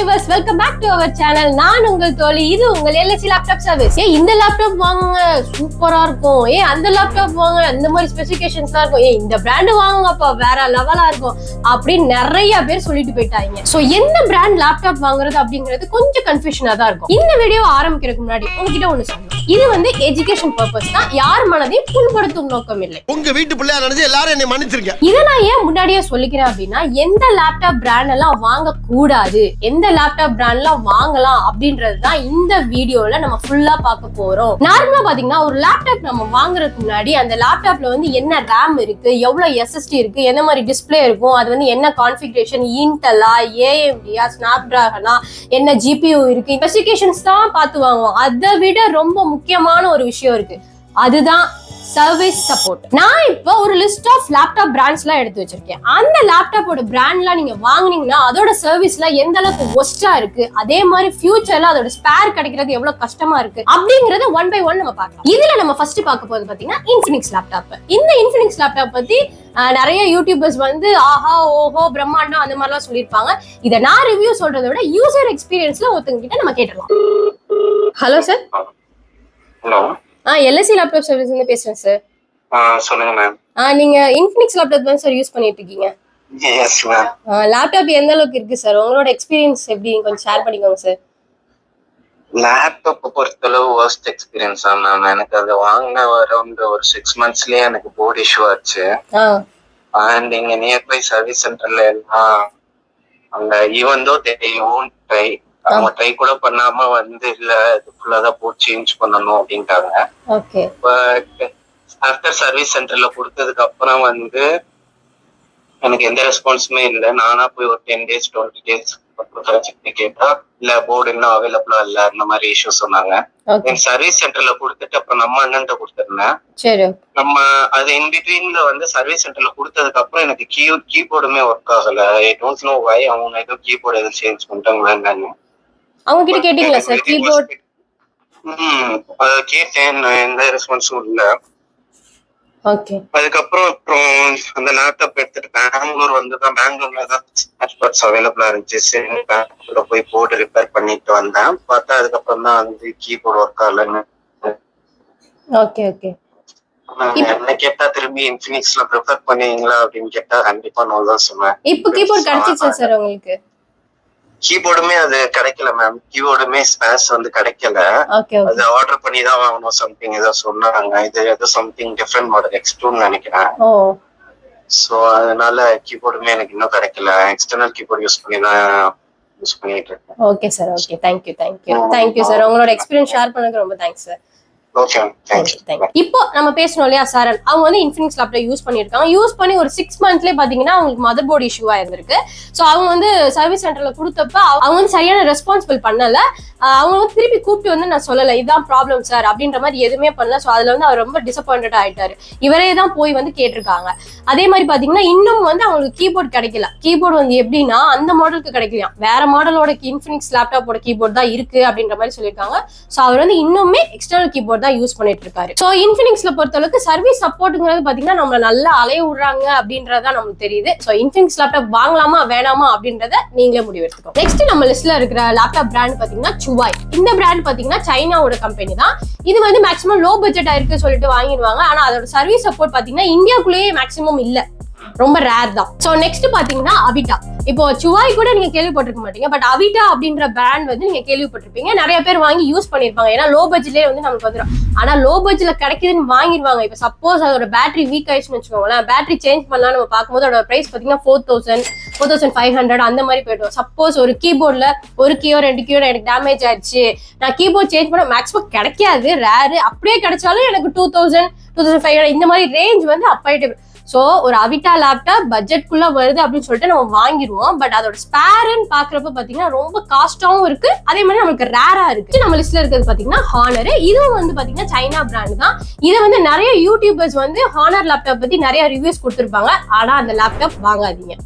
viewers, welcome back to our channel. நான் உங்கள் தோழி. இது உங்கள் LSC லேப்டாப் சர்வீஸ். இந்த லேப்டாப் வாங்குங்க, சூப்பரா இருக்கும். அந்த லேப்டாப் வாங்க, அந்த மாதிரி ஸ்பெசிஃபிகேஷன்ஸ்லாம் இருக்கும். இந்த பிராண்ட் வாங்குங்கப்பா, வேற லெவலா இருக்கும் அப்படின்னு நிறைய பேர் சொல்லிட்டு போயிட்டாங்க. சோ எந்த பிராண்ட் லேப்டாப் வாங்குறது அப்படிங்கிறது கொஞ்சம் கன்ஃபியூஷனா தான் இருக்கும். இந்த வீடியோ ஆரம்பிக்கிறதுக்கு முன்னாடி உங்ககிட்ட ஒண்ணு சொல்லணும். இது எஜுகேஷன் பர்பஸ் தான், யார் மனதையும் புண்படுத்தும் நோக்கம் இல்லை. உங்க வீட்டு பிள்ளையா நினைச்சு எல்லாரும் என்னை மன்னிச்சிருங்க. இதை நான் ஏன் முன்னாடியே சொல்லிக்கிறேன் அப்படின்னா, எந்த லேப்டாப் பிராண்ட் எல்லாம் வாங்க கூடாது, எந்த லேப்டாப் பிராண்ட்லாம் வாங்கலாம் அப்படின்றதுதான் இந்த வீடியோல நம்ம ஃபுல்லா பார்க்க போறோம். நார்மலா பாத்தீங்கன்னா ஒரு லேப்டாப் நம்ம வாங்குறதுக்கு முன்னாடி அந்த லேப்டாப்ல என்ன ரேம் இருக்கு, எவ்வளவு SSD இருக்கு, என்ன மாதிரி டிஸ்பிளே இருக்கும், அது என்ன கான்ஃபிகரேஷன், இன்டெலா, AMDயா, ஸ்னாப்டிராகனா, என்ன GPU இருக்கு, ஸ்பெசிஃபிகேஷன்ஸ் தான் பார்த்து வாங்குவோம். அதை விட ரொம்ப முக்கியமான ஒரு விஷயம் இருக்கு, அதுதான் சர்வீஸ் சப்போர்ட். நான் இப்போ ஒரு லிஸ்ட் ஆஃப் லேப்டாப் பிராண்ட்ஸ் எல்லாம் எடுத்து வச்சிருக்கேன். அந்த லேப்டாப்போட பிராண்ட்லாம் நீங்க வாங்குனீங்கன்னா அதோட சர்வீஸ்ல எந்த அளவுக்கு ஒஸ்டா இருக்கு, அதே மாதிரி ஃபியூச்சர்ல அதோட ஸ்பேர் கிடைக்கிறது எவ்வளவு கஷ்டமா இருக்கு அப்படிங்கறத ஒன் பை ஒன் நம்ம பார்க்கலாம். இதுல நம்ம ஃபர்ஸ்ட் பார்க்க போறது பாத்தீங்கன்னா இன்ஃபினிக்ஸ் லேப்டாப். இந்த இன்ஃபினிக்ஸ் லேப்டாப் பத்தி நிறைய யூடியூபர்ஸ் ஆஹா ஓஹோ பிரம்மாண்டம் அந்த மாதிரிலாம் சொல்லியிருப்பாங்க. இதை நான் ரிவ்யூ சொல்றதை விட யூசர் எக்ஸ்பீரியன்ஸ்ல ஒருத்தங்க கிட்ட நம்ம கேட்டுடலாம். Hello sir. Hello. LSC laptop சர்வீஸ்ல இருந்து பேசுறேன் சார். சொல்லுங்க மேம். நீங்க இன்ஃபினிக்ஸ் லேப்டாப் தான் சார் யூஸ் பண்ணிட்டு இருக்கீங்க? Yes ma'am. லேப்டாப் எந்த அளவுக்கு இருக்கு சார், உங்களோட எக்ஸ்பீரியன்ஸ் எப்படி கொஞ்சம் ஷேர் பண்ணிக்கோங்க சார். லேப்டாப் பொறுத்தளவு வர்ஸ்ட் எக்ஸ்பீரியன்ஸ் மேம். எனக்கு அது வாங்கின அரௌண்ட் ஒரு 6 monthsலயே எனக்கு போர்ட் இஷ்யூ ஆச்சு. அண்ட் இங்க நியர்பை சர்வீஸ் சென்டர்ல எல்லாம் அங்க even though they won't try, அவங்க ட்ரை கூட பண்ணாம இல்ல இது ஃபுல்லாதான் போர்ட் சேஞ்ச் பண்ணணும் அப்படின்ட்டாங்க. பட் ஆஃப்டர் சர்வீஸ் சென்டர்ல கொடுத்ததுக்கு அப்புறம் எனக்கு எந்த ரெஸ்பான்ஸுமே இல்லை. நானா போய் ஒரு 10 days 20 days கேட்டா இல்ல போர்டு இன்னும் அவைலபிளா இல்ல, அந்த மாதிரி இஷ்யூ சொன்னாங்க. சர்வீஸ் சென்டர்ல கொடுத்துட்டு அப்புறம் நம்ம அண்ணன்ட்ட கொடுத்துருந்தேன். நம்ம அது இன்பிட்வீன்ல சர்வீஸ் சென்டர்ல கொடுத்ததுக்கு அப்புறம் எனக்கு கீபோர்டுமே ஒர்க் ஆகல. I don't know why. அவங்க ஏதோ கீபோர்டு எதுவும் சேஞ்ச் பண்ணிட்டாங்க. அவங்க கிட்ட கேட்டீங்களா சார் கீபோர்ட்? கேட்டேன், எந்த ரெஸ்பான்ஸும் இல்ல. ஓகே. அதுக்கப்புறம் அந்த லேப்டாப் எடுத்துட்டு பெங்களூர் வந்துதான். பெங்களூர்ல தான் ஸ்பேர்ஸ் அவைலபிளா இருந்துச்சு. சரி பெங்களூர்ல போய் போர்டு ரிப்பேர் பண்ணிட்டு வந்தேன். பார்த்தா அதுக்கப்புறம் தான் கீபோர்டு ஒர்க் ஆகலன்னு. Okay okay. என்ன கேட்டா திரும்பி இன்ஃபினிக்ஸ்ல ப்ரிஃபர் பண்ணுவீங்களா அப்படின்னு கேட்டா கண்டிப்பா நோ தான் சொன்னேன். இப்போ கீபோர்ட் கிடைச்சிச்சா சார் உங்களுக்கு? கீபோர்டுமே அது கிடைக்கல மேம். கீபோர்டுமே ஸ்பேஸ் கிடைக்கல. அது ஆர்டர் பண்ணி தான் வாங்கணும். சம்திங் ஏதோ சொன்னாங்க. இது ஏதோ சம்திங் டிஃபரெண்ட் மாடல் X2ன்னு நினைக்கிறேன். சோ அதனால கீபோர்டுமே எனக்கு இன்னும் கிடைக்கல. எக்ஸ்டர்னல் கீபோர்ட் யூஸ் பண்ணி தான் யூஸ் பண்ணிட்டு இருக்கேன். Okay sir. Okay, thank you sir. உங்களோட எக்ஸ்பீரியன்ஸ் ஷேர் பண்ணதுக்கு ரொம்ப தேங்க்ஸ் சார். இப்போ நம்ம பேசணும் இல்லையா சரண், அவங்க இன்ஃபினிக்ஸ் லேப்டாப் யூஸ் பண்ணிருக்காங்க. யூஸ் பண்ணி ஒரு 6 monthsலயே பாத்தீங்கன்னா அவங்களுக்கு மதர்போர்டு இஷ்யூவா இருந்திருக்கு. சோ அவங்க சர்வீஸ் சென்டர்ல கொடுத்தப்ப அவங்க சரியான ரெஸ்பான்சிபிள் பண்ணல. அவங்க திருப்பி கூப்பிட்டு நான் சொல்லல இதுதான் ப்ராப்ளம் சார் அப்படின்ற மாதிரி எதுவுமே பண்ணல. சோ அதுல அவர் ரொம்ப டிசப்பாயிண்டட் ஆயிட்டாரு. இவரே தான் போய் கேட்டிருக்காங்க. அதே மாதிரி பாத்தீங்கன்னா இன்னும் அவங்களுக்கு கீபோர்ட் கிடைக்கல. கீபோர்டு எப்படின்னா அந்த மாடலுக்கு கிடைக்கலையா, வேற மாடலோட இன்ஃபினிக்ஸ் லேப்டாப்போட கீபோர்ட் தான் இருக்கு அப்படின்ற மாதிரி சொல்லியிருக்காங்க. சோ அவர் இன்னுமே எக்ஸ்டர்னல் கீபோர்ட் தான் யூஸ் பண்ணிட்டு இருக்காரு. சோ இன்ஃபினிக்ஸ்ல பொறுத்தளவுக்கு சர்வீஸ் சப்போர்ட்ங்கிறது பாத்தீங்கன்னா நம்மள நல்லா அலைய விடுறாங்க அப்படின்றதான் நமக்கு தெரியுது. சோ இன்ஃபினிக்ஸ் லேப்டாப் வாங்கலாமா வேணாமா அப்படின்றத நீங்களே முடிவு எடுத்துக்கோ. நெக்ஸ்ட் நம்ம லிஸ்ட்ல இருக்கிற லேப்டாப் பிராண்ட் பாத்தீங்கன்னா சுவாய். இந்த பிராண்ட் பாத்தீங்கன்னா சைனாவோட கம்பெனி தான். இது மேக்ஸிமம் லோ பட்ஜெட் இருக்கு சொல்லிட்டு வாங்கிடுவாங்க. ஆனா அதோட சர்வீஸ் சப்போர்ட் பாத்தீங்கன்னா இந்தியாக்குள்ளேயே மேக்ஸிமம் இல்ல, ரொம்ப ரேர் தான். சோ நெக்ஸ்ட் பாத்தீங்கன்னா அவிட்டா. இப்போ சுவாய் கூட நீங்க கேள்விப்பட்டிருக்க மாட்டீங்க, பட் அவிட்டா அப்படின்ற பிராண்ட் நீங்க கேள்விப்பட்டிருப்பீங்க. நிறைய பேர் வாங்கி யூஸ் பண்ணிருப்பாங்க. ஏன்னா லோ பட்ஜெட்லயே நமக்கு வந்துடும். ஆனா லோ பட்ஜெட்ல கிடைக்குதுன்னு வாங்கிடுவாங்க. இப்ப சப்போஸ் அதோட பேட்டரி வீக் ஆயிடுச்சுன்னு வச்சுக்கோங்களேன், பேட்டரி சேஞ்ச் பண்ணலாம் நம்ம பார்க்கும்போது அதோட பிரைஸ் பாத்தீங்கன்னா 4000 4500 அந்த மாதிரி போயிடும். சப்போஸ் ஒரு கீபோர்ட்ல ஒரு கீயோ 2 கீயோ எனக்கு டேமேஜ் ஆயிடுச்சு, நான் கீபோர்ட் சேஞ்ச் பண்ண மேக்ஸிமம் கிடைக்காது, ரேரு. அப்படியே கிடைச்சாலும் எனக்கு 2000 2500 இந்த மாதிரி ரேஞ்ச் அப்பாயிட்டு. சோ ஒரு அவிட்டா லேப்டாப் பட்ஜெட்குள்ள வருது அப்படின்னு சொல்லிட்டு நம்ம வாங்கிடுவோம். பட் அதோட ஸ்பேர்ன்னு பாக்குறப்ப பாத்தீங்கன்னா ரொம்ப காஸ்டாவும் இருக்கு, அதே மாதிரி நமக்கு ரேரா இருக்கு. நம்ம லிஸ்ட்ல இருக்கிறது பாத்தீங்கன்னா ஹானர். இதுவும் பாத்தீங்கன்னா சைனா பிராண்ட் தான். இதை நிறைய யூடியூபர்ஸ் ஹானர் லேப்டாப் பத்தி நிறைய ரிவ்யூஸ் கொடுத்திருப்பாங்க. ஆனா அந்த லேப்டாப் வாங்காதீங்க.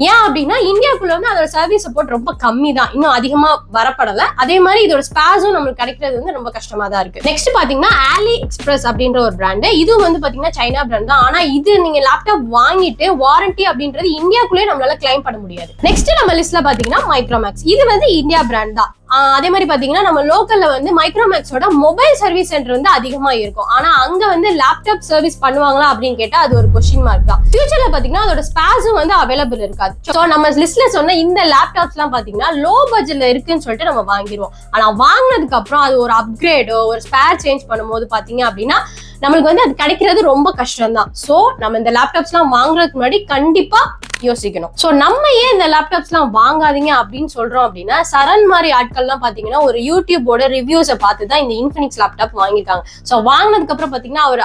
ஏன் அப்படின்னா இந்தியாக்குள்ள வந்து அதோட சர்வீஸ் சப்போர்ட் ரொம்ப கம்மி தான், இன்னும் அதிகமா வரப்படல. அதே மாதிரி இதோட ஸ்பேஸும் நம்மளுக்கு கிடைக்கிறது வந்து ரொம்ப கஷ்டமா தான் இருக்கு. நெக்ஸ்ட் பாத்தீங்கன்னா ஆலி எக்ஸ்பிரஸ் அப்படின்ற ஒரு பிராண்ட். இது வந்து பாத்தீங்கன்னா சைனா பிராண்ட் தான். ஆனா இது நீங்க லேப்டாப் வாங்கிட்டு வாரண்டி அப்படின்றது இந்தியாக்குள்ளே நம்மளால கிளைம் பண்ண முடியாது. நெக்ஸ்ட் நம்ம லிஸ்ட்ல பாத்தீங்கன்னா மைக்ரோமேக்ஸ். இது வந்து இந்தியா பிராண்ட் தான். அதே மாதிரி பாத்தீங்கன்னா நம்ம லோக்கல்ல வந்து மைக்ரோமேக்ஸோட மொபைல் சர்வீஸ் சென்டர் வந்து அதிகமா இருக்கும். ஆனா அங்க வந்து லேப்டாப் சர்வீஸ் பண்ணுவாங்களா அப்படின்னு கேட்டா அது ஒரு கொஸ்டின் மார்க் தான். ஃபியூச்சர்ல பாத்தீங்கன்னா அதோட ஸ்பேஸும் வந்து அவைலபிள் இருக்காது. சோ நம்ம லிஸ்ட்ல சொன்ன இந்த லேப்டாப்ஸ் எல்லாம் பாத்தீங்கன்னா லோ பட்ஜெட்ல இருக்குன்னு சொல்லிட்டு நம்ம வாங்கிடுவோம். ஆனா வாங்கினதுக்கு அப்புறம் அது ஒரு அப்கிரேடோ ஒரு ஸ்பேர் சேஞ்ச் பண்ணும்போது பாத்தீங்க அப்படின்னா நம்மளுக்கு வந்து அது கிடைக்கிறது ரொம்ப கஷ்டம் தான். சோ நம்ம இந்த லேப்டாப்ஸ் எல்லாம் வாங்குறதுக்கு முன்னாடி கண்டிப்பா யோசிக்கணும். சோ நம்ம ஏன் இந்த லேப்டாப்ஸ் எல்லாம் வாங்காதீங்க அப்படின்னு சொல்றோம் அப்படின்னா சரண் மாதிரி ஆட்கள் எல்லாம் பாத்தீங்கன்னா ஒரு யூடியூபோட ரிவ்யூஸை பார்த்துதான் இந்த இன்ஃபினிக்ஸ் லேப்டாப் வாங்கிருக்காங்க. சோ வாங்கினதுக்கு அப்புறம் பாத்தீங்கன்னா அவர்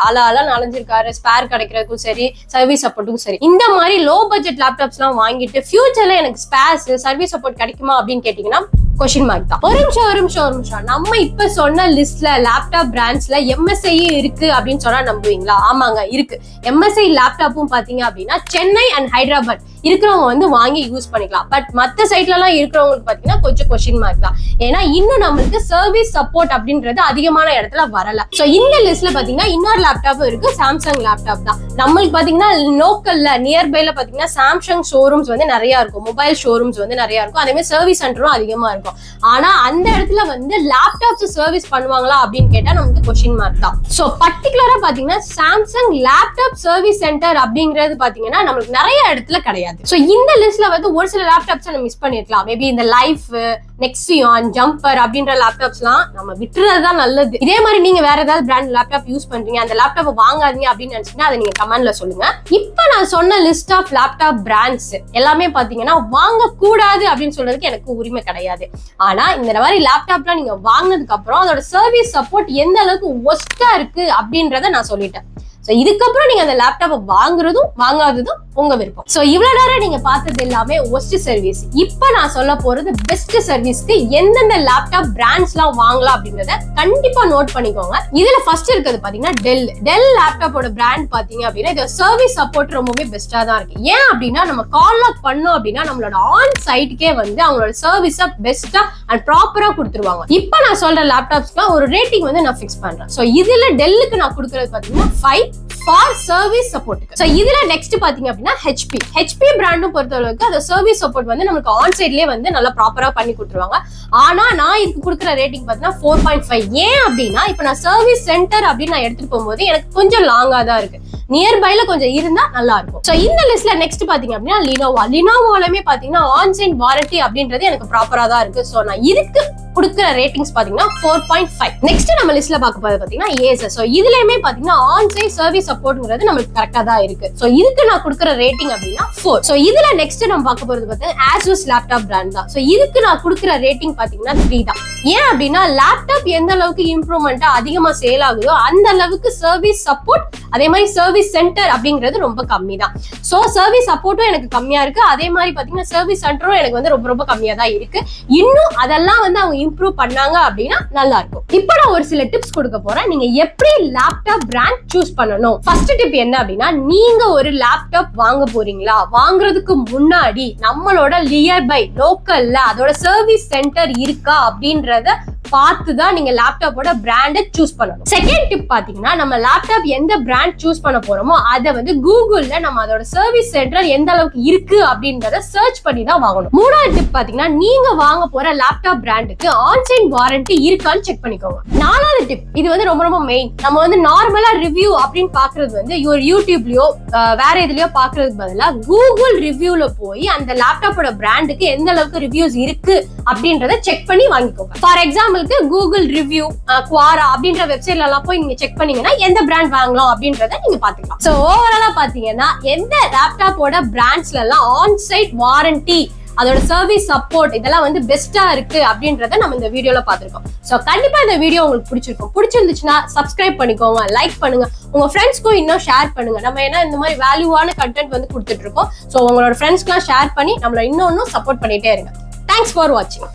அலைஞ்சிருக்காரு, ஸ்பேர் கிடைக்கிறதுக்கும் சரி சர்வீஸ் சப்போர்ட்டுக்கும் சரி. இந்த மாதிரி லோ பட்ஜெட் லேப்டாப்ஸ் எல்லாம் வாங்கிட்டு ஃபியூச்சர்ல எனக்கு ஸ்பேர்ஸ் சர்வீஸ் சப்போர்ட் கிடைக்குமா அப்படின்னு கேட்டீங்கன்னா கொஸ்டின் மார்க் தான். ஒரு நிமிஷம் நம்ம இப்ப சொன்ன லிஸ்ட்ல லேப்டாப் பிராண்ட்ஸ்ல MSI இருக்கு அப்படின்னு சொன்னா நம்புவீங்களா? ஆமாங்க இருக்கு. MSI லேப்டாப்பும் பாத்தீங்க அப்படின்னா சென்னை அண்ட் ஹைதராபாத் இருக்கிறவங்க வந்து வாங்கி யூஸ் பண்ணிக்கலாம். பட் மத்த சைட்ல எல்லாம் இருக்கிறவங்களுக்கு பாத்தீங்கன்னா கொஞ்சம் கொஸ்டின் மார்க் தான். ஏன்னா இன்னும் நம்மளுக்கு சர்வீஸ் சப்போர்ட் அப்படின்றது அதிகமான இடத்துல வரல. சோ இந்த லிஸ்ட்ல பாத்தீங்கன்னா இன்னொரு லேப்டாப்பும் இருக்கு, சாம்சங் லேப்டாப் தான். நம்மளுக்கு பாத்தீங்கன்னா லோக்கல்ல நியர்பைல பாத்தீங்கன்னா சாம்சங் ஷோரூம்ஸ் வந்து நிறைய இருக்கும், மொபைல் ஷோரூம்ஸ் வந்து நிறைய இருக்கும். அதே மாதிரி சர்வீஸ் சென்டரும் அதிகமா இருக்கும். ஆனா அந்த இடத்துல வந்து லேப்டாப்ஸ் சர்வீஸ் பண்ணுவாங்களா அப்படின்னு கேட்டா நமக்கு கொஸ்டின் மார்க் தான். சோ பர்டிகுலரா பாத்தீங்கன்னா சாம்சங் லேப்டாப் சர்வீஸ் சென்டர் அப்படிங்கிறது பாத்தீங்கன்னா நமக்கு நிறைய இடத்துல கிடையாது. சோ இந்த லிஸ்ட்ல வந்து ஒரு சில லேப்டாப்ஸ் நம்ம மிஸ் பண்ணிருக்கலாம். மேபி இந்த லைஃப், நெக்ஸியான், ஜம்பர் அப்படின்ற லேப்டாப்ஸ் எல்லாம் நம்ம விட்டுறதுதான் நல்லது. இதே மாதிரி நீங்க வேற ஏதாவது பிராண்ட் லேப்டாப் யூஸ் பண்றீங்க, அந்த லேப்டாப் வாங்காதீங்க அப்படின்னு நினைச்சீங்கன்னா அதை நீங்க கமெண்ட்ல சொல்லுங்க. இப்ப நான் சொன்ன லிஸ்ட் ஆஃப் லேப்டாப் பிராண்ட்ஸ் எல்லாமே பாத்தீங்கன்னா வாங்க கூடாது அப்படின்னு சொல்றதுக்கு எனக்கு உரிமை கிடையாது. ஆனா இந்த மாதிரி லேப்டாப்லாம் நீங்க வாங்கினதுக்கு அப்புறம் அதோட சர்வீஸ் சப்போர்ட் எந்த அளவுக்கு ஒஸ்டா இருக்கு அப்படின்றத நான் சொல்லிட்டேன். சோ இதுக்கப்புறம் நீங்க அந்த லேப்டாப்பை வாங்குறதும் வாங்காததும் உங்க விருப்பம். சோ இவ்வளவு நேரம் நீங்க பார்த்தது எல்லாமே ஒஸ்ட் சர்வீஸ். இப்ப நான் சொல்ல போறது பெஸ்ட் சர்வீஸ்க்கு எந்தெந்த லேப்டாப் பிராண்ட்ஸ் எல்லாம் வாங்கலாம் அப்படிங்கறத கண்டிப்பா நோட் பண்ணிக்கோங்க. இதுல ஃபர்ஸ்ட் இருக்கிறது பாத்தீங்கன்னா டெல் லேப்டாப்போட பிராண்ட் பாத்தீங்க அப்படின்னா இது சர்வீஸ் சப்போர்ட் ரொம்பவே பெஸ்டா தான் இருக்கு. ஏன் அப்படின்னா நம்ம கால் லாக் பண்ணோம் அப்படின்னா நம்மளோட ஆன் சைட்டுக்கே வந்து அவங்களோட சர்வீஸ பெஸ்டா அண்ட் ப்ராப்பரா கொடுத்துருவாங்க. இப்ப நான் சொல்ற லேப்டாப்ஸ்க்கு ஒரு ரேட்டிங் வந்து நான் ஃபிக்ஸ் பண்றேன். சோ இதுல டெல்லுக்கு நான் கொடுக்கறது பாத்தீங்கன்னா 5 ஃபார் சர்வீஸ் சப்போர்ட். சோ இதுல நெக்ஸ்ட் பாத்தீங்க அப்படின்னா HP பிராண்டும் பொறுத்தளவுக்கு அந்த சர்வீஸ் சப்போர்ட் வந்து நமக்கு ஆன் சைட்லயே வந்து நல்லா ப்ராப்பரா பண்ணி கொடுத்துருவாங்க. ஆனா நான் இதுக்கு கொடுக்குற ரேட்டிங் பாத்தீங்கன்னா 4.5. ஏன் அப்படின்னா இப்ப நான் சர்வீஸ் சென்டர் அப்படின்னு நான் எடுத்துட்டு போகும்போது எனக்கு கொஞ்சம் லாங்கா தான் இருக்கு, நியர்பைல கொஞ்சம் இருந்தா நல்லா இருக்கும். சோ இந்த லிஸ்ட்ல நெக்ஸ்ட் பாத்தீங்க அப்படின்னா லினோவாலுமே பாத்தீங்கன்னா ஆன்சைன் வாரண்டி அப்படின்றது எனக்கு ப்ராப்பரா தான் இருக்கு. சோ நான் இதுக்கு கொடுக்குற ரேட்டிங்ஸ் பாத்தீங்கன்னா 4.5. நெக்ஸ்ட் நம்ம லிஸ்ட்ல பார்க்க போறது பாத்தீங்கன்னா ஏசஸ். சோ இதுலயுமே பாத்தீங்கன்னா ஆன்சைட் சர்வீஸ் சப்போர்ட்ங்கிறது நமக்கு கரெக்டா தான் இருக்கு. சோ இதுக்கு நான் கொடுக்குற ரேட்டிங் அப்படின்னா 4. சோ இதுல நெக்ஸ்ட் நம்ம பார்க்க போறது பாத்தீங்கன்னா ஆசூஸ் லேப்டாப் பிராண்ட் தான். சோ இதுக்கு நான் கொடுக்குற ரேட்டிங் பாத்தீங்கன்னா 3 தான். ஏன் அப்படின்னா லேப்டாப் எந்த அளவுக்கு இம்ப்ரூவ்மெண்டா அதிகமா சேல் ஆகுதோ அந்த அளவுக்கு சர்வீஸ் சப்போர்ட் அதே மாதிரி சர்வீஸ் சென்டர் அப்படிங்கிறது ரொம்ப கம்மி தான். சோ சர்வீஸ் சப்போர்ட்டும் எனக்கு கம்மியா இருக்கு, அதே மாதிரி பாத்தீங்கன்னா சர்வீஸ் சென்டரும் எனக்கு வந்து ரொம்ப ரொம்ப கம்மியா தான் இருக்கு. இன்னும் அதெல்லாம் வந்து அவங்க இம்ப்ரூவ் பண்ணாங்க அப்படின்னா நல்லா இருக்கும். இப்போ நான் ஒரு சில டிப்ஸ் கொடுக்க போறேன், நீங்க எப்படி லேப்டாப் பிராண்ட் சூஸ் பண்ணணும். ஃபர்ஸ்ட் டிப் என்ன அப்படின்னா நீங்க ஒரு லேப்டாப் வாங்க போறீங்களா, வாங்குறதுக்கு முன்னாடி நம்மளோட நியர்பை லோக்கல்ல அதோட சர்வீஸ் சென்டர் இருக்கா அப்படின்றத பார்த்துதான் நீங்க லேப்டாப்போட பிராண்டை சூஸ் பண்ணணும். செகண்ட் டிப் பாத்தீங்கன்னா நம்ம லேப்டாப் எந்த பிராண்ட் சூஸ் பண்ண போறோமோ அதை வந்து கூகுள்ல நம்ம அதோட சர்வீஸ் சென்டர் எந்த அளவுக்கு இருக்கு அப்படின்றத சர்ச் பண்ணி தான் வாங்கணும். மூணாவது டிப் பாத்தீங்கன்னா நீங்க வாங்க போற லேப்டாப் பிராண்டுக்கு ஆன்சைன் வாரண்டி இருக்கான்னு செக் பண்ணிக்கோங்க. நாலாவது டிப், இது வந்து ரொம்ப ரொம்ப மெயின். நம்ம வந்து நார்மலா ரிவ்யூ அப்படின்னு பாக்குறது வந்து யூடியூப்லயோ வேற எதுலயோ பாக்குறதுக்கு பதிலா கூகுள் ரிவ்யூல போய் அந்த லேப்டாப்போட பிராண்டுக்கு எந்த அளவுக்கு ரிவ்யூஸ் இருக்கு அப்படின்றத செக் பண்ணி வாங்கிக்கோங்க. For example Google review, Quora அப்படின்ற வெப்சைட்ல எல்லாம் போய் நீங்க செக் பண்ணீங்கன்னா எந்த பிராண்ட் வாங்கலாம் அப்படின்றத நீங்க பாத்துக்கலாம். சோ ஓவராலா பாத்தீங்கன்னா எந்த லேப்டாப்போட பிராண்ட்ஸ்ல எல்லாம் ஆன் சைட் வாரண்டி அதோட சர்வீஸ் சப்போர்ட் இதெல்லாம் வந்து பெஸ்டா இருக்கு அப்படின்றத நம்ம இந்த வீடியோல பாத்துருக்கோம். சோ கண்டிப்பா இந்த வீடியோ உங்களுக்கு பிடிச்சிருக்கும். பிடிச்சிருந்துச்சுன்னா சப்ஸ்கிரைப் பண்ணிக்கோங்க, லைக் பண்ணுங்க, உங்க ஃப்ரெண்ட்ஸ்க்கும் இன்னும் ஷேர் பண்ணுங்க. நம்ம ஏன்னா இந்த மாதிரி வேல்யூவான கண்டென்ட் வந்து கொடுத்துட்டு இருக்கோம். சோ உங்களோட ஃப்ரெண்ட்ஸ்க்குலாம் ஷேர் பண்ணி நம்மள இன்னும் சப்போர்ட் பண்ணிட்டே இருங்க. தேங்க்ஸ் ஃபார் வாட்சிங்.